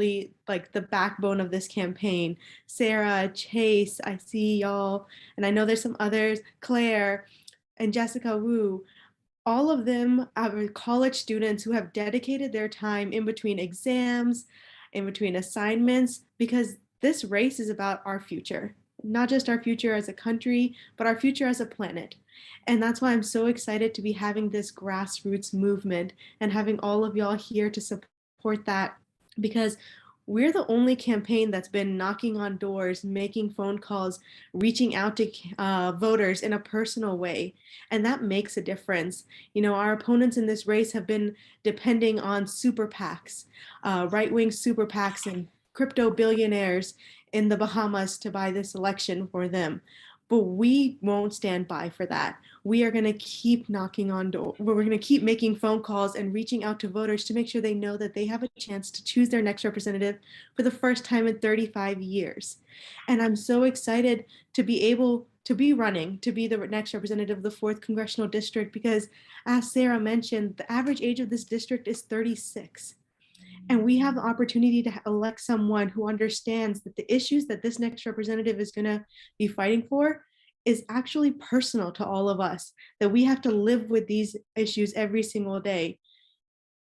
absolutely like the backbone of this campaign. Sarah, Chase, I see y'all, and I know there's some others, Claire and Jessica Wu. All of them are college students who have dedicated their time in between exams, in between assignments, because this race is about our future, not just our future as a country, but our future as a planet. And that's why I'm so excited to be having this grassroots movement and having all of y'all here to support that, because we're the only campaign that's been knocking on doors, making phone calls, reaching out to voters in a personal way. And that makes a difference. You know, our opponents in this race have been depending on super PACs, right-wing super PACs and crypto billionaires in the Bahamas to buy this election for them. But we won't stand by for that. We are going to keep knocking on doors. We're going to keep making phone calls and reaching out to voters to make sure they know that they have a chance to choose their next representative for the first time in 35 years. And I'm so excited to be able to be running to be the next representative of the 4th Congressional District, because as Sarah mentioned, the average age of this district is 36. And we have the opportunity to elect someone who understands that the issues that this next representative is going to be fighting for is actually personal to all of us, that we have to live with these issues every single day.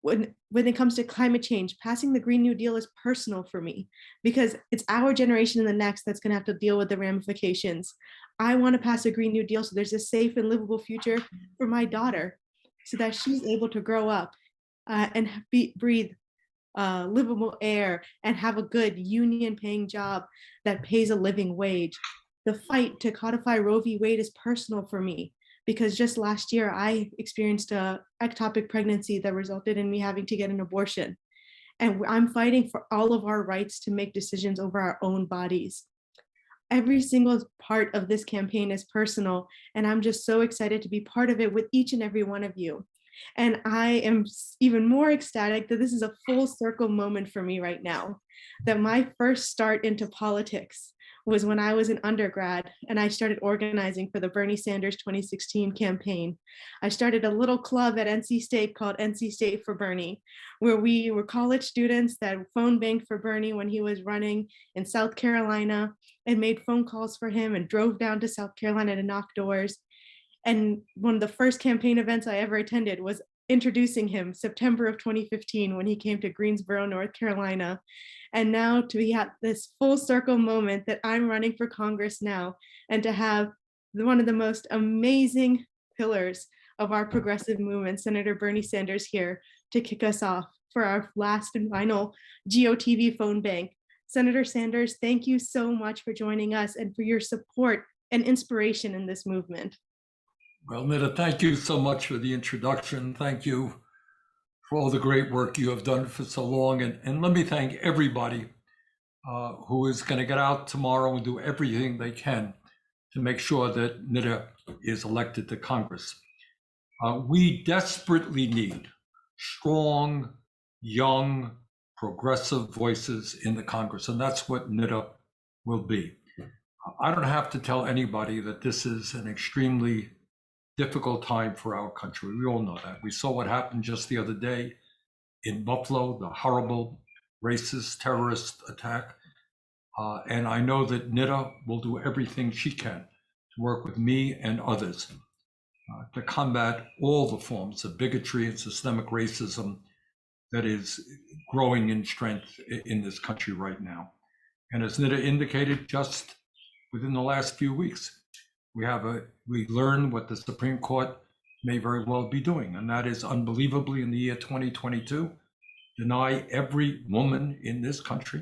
When it comes to climate change, passing the Green New Deal is personal for me, because it's our generation and the next that's going to have to deal with the ramifications. I want to pass a Green New Deal so there's a safe and livable future for my daughter, so that she's able to grow up and breathe livable air and have a good union paying job that pays a living wage. The fight to codify Roe v. Wade is personal for me, because just last year I experienced a ectopic pregnancy that resulted in me having to get an abortion. And I'm fighting for all of our rights to make decisions over our own bodies. Every single part of this campaign is personal, and I'm just so excited to be part of it with each and every one of you. And I am even more ecstatic that this is a full circle moment for me right now, that my first start into politics was when I was an undergrad and I started organizing for the Bernie Sanders 2016 campaign. I started a little club at NC State called NC State for Bernie, where we were college students that phone banked for Bernie when he was running in South Carolina, and made phone calls for him and drove down to South Carolina to knock doors. And one of the first campaign events I ever attended was introducing him September of 2015 when he came to Greensboro, North Carolina. And now to be at this full circle moment that I'm running for Congress now, and to have one of the most amazing pillars of our progressive movement, Senator Bernie Sanders, here to kick us off for our last and final GOTV phone bank. Senator Sanders, thank you so much for joining us and for your support and inspiration in this movement. Well, Nida, thank you so much for the introduction. Thank you for all the great work you have done for so long. And let me thank everybody who is going to get out tomorrow and do everything they can to make sure that Nida is elected to Congress. We desperately need strong, young, progressive voices in the Congress, and that's what Nida will be. I don't have to tell anybody that this is an extremely difficult time for our country. We all know that. We saw what happened just the other day in Buffalo, the horrible racist terrorist attack. And I know that Nida will do everything she can to work with me and others to combat all the forms of bigotry and systemic racism that is growing in strength in this country right now. And as Nida indicated, just within the last few weeks, we learned what the Supreme Court may very well be doing, and that is unbelievably in the year 2022, deny every woman in this country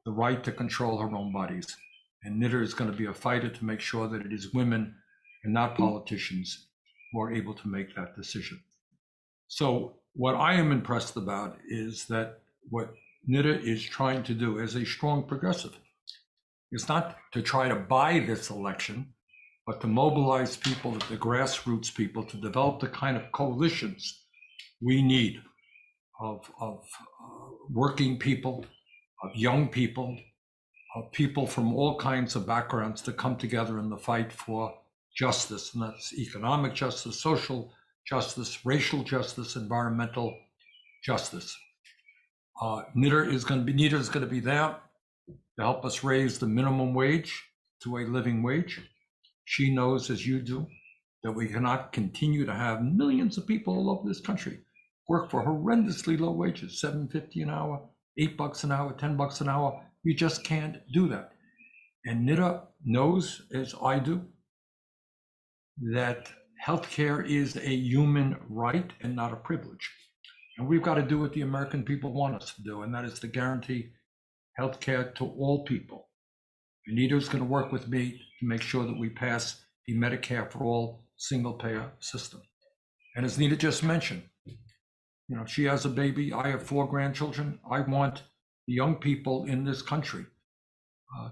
the right to control her own bodies. And Nida is going to be a fighter to make sure that it is women and not politicians who are able to make that decision. So what I am impressed about is that what Nida is trying to do as a strong progressive is not to try to buy this election, but to mobilize people, the grassroots people, to develop the kind of coalitions we need of working people, of young people, of people from all kinds of backgrounds to come together in the fight for justice. And that's economic justice, social justice, racial justice, environmental justice. Nida is going to be there to help us raise the minimum wage to a living wage. She knows, as you do, that we cannot continue to have millions of people all over this country work for horrendously low wages, $7.50 an hour, $8 an hour, $10 an hour. You just can't do that. And Nida knows, as I do, that healthcare is a human right and not a privilege. And we've got to do what the American people want us to do, and that is to guarantee healthcare to all people. And Nida's going to work with me to make sure that we pass the Medicare for all single-payer system. And as Nida just mentioned, she has a baby. I have 4 grandchildren. I want the young people in this country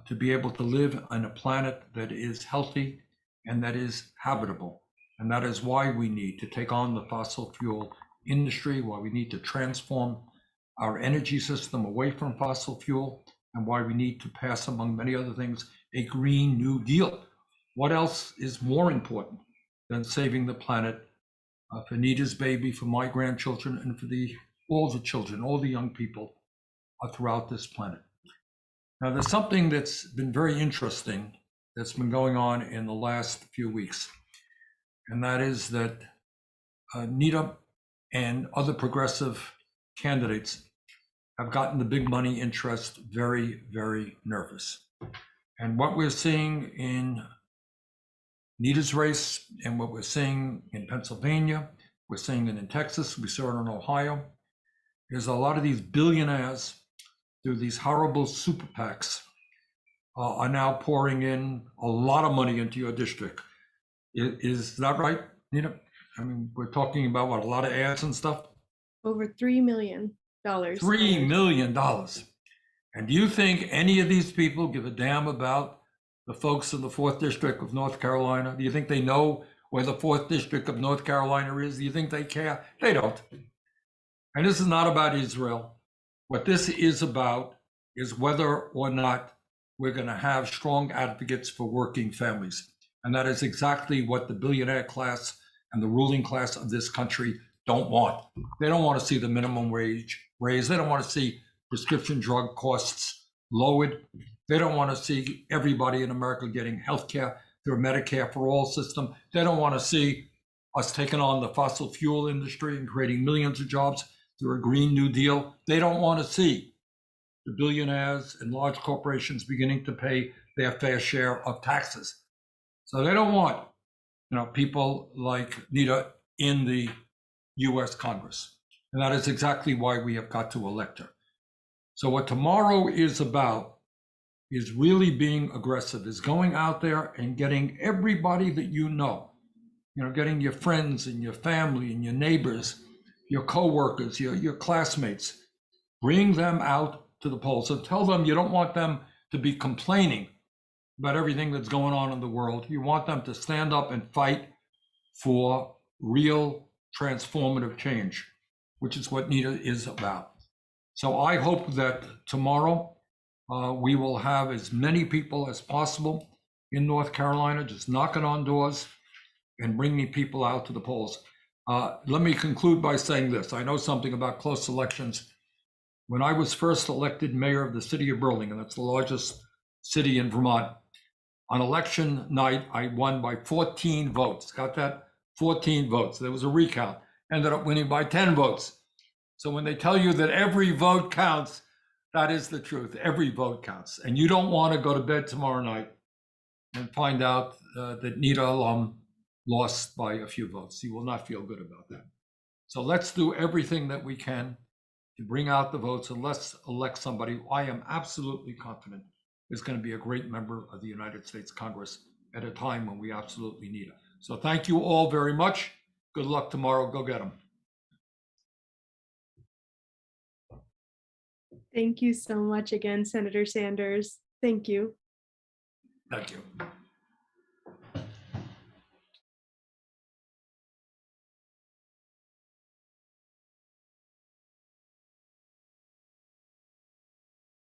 to be able to live on a planet that is healthy and that is habitable. And that is why we need to take on the fossil fuel industry, why we need to transform our energy system away from fossil fuel, and why we need to pass, among many other things, a Green New Deal. What else is more important than saving the planet for Nida's baby, for my grandchildren, and for all the children, all the young people throughout this planet? Now, there's something that's been very interesting that's been going on in the last few weeks, and that is that Nida and other progressive candidates have gotten the big money interest very, very nervous. And what we're seeing in Nida's race and what we're seeing in Pennsylvania, we're seeing it in Texas, we saw it in Ohio, is a lot of these billionaires through these horrible super PACs are now pouring in a lot of money into your district. Is that right, Nida? I mean, we're talking about what, a lot of ads and stuff? Over $3 million. $3 million. And do you think any of these people give a damn about the folks in the 4th District of North Carolina? Do you think they know where the 4th District of North Carolina is? Do you think they care? They don't. And this is not about Israel. What this is about is whether or not we're going to have strong advocates for working families. And that is exactly what the billionaire class and the ruling class of this country don't want. They don't want to see the minimum wage raised. They don't want to see prescription drug costs lowered. They don't want to see everybody in America getting health care through a Medicare for all system. They don't want to see us taking on the fossil fuel industry and creating millions of jobs through a Green New Deal. They don't want to see the billionaires and large corporations beginning to pay their fair share of taxes. So they don't want, people like Nida in the US Congress. And that is exactly why we have got to elect her. So what tomorrow is about is really being aggressive, is going out there and getting everybody that getting your friends and your family and your neighbors, your coworkers, your classmates, bring them out to the polls and tell them you don't want them to be complaining about everything that's going on in the world. You want them to stand up and fight for real transformative change, which is what Nida is about. So I hope that tomorrow we will have as many people as possible in North Carolina just knocking on doors and bringing people out to the polls. Let me conclude by saying this. I know something about close elections. When I was first elected mayor of the city of Burlington, that's the largest city in Vermont, on election night, I won by 14 votes. Got that? 14 votes. There was a recount. Ended up winning by 10 votes. So when they tell you that every vote counts, that is the truth. Every vote counts. And you don't want to go to bed tomorrow night and find out that Nida Allam lost by a few votes. You will not feel good about that. So let's do everything that we can to bring out the votes, and let's elect somebody who I am absolutely confident is going to be a great member of the United States Congress at a time when we absolutely need it. So thank you all very much. Good luck tomorrow. Go get them. Thank you so much again, Senator Sanders. Thank you. Thank you.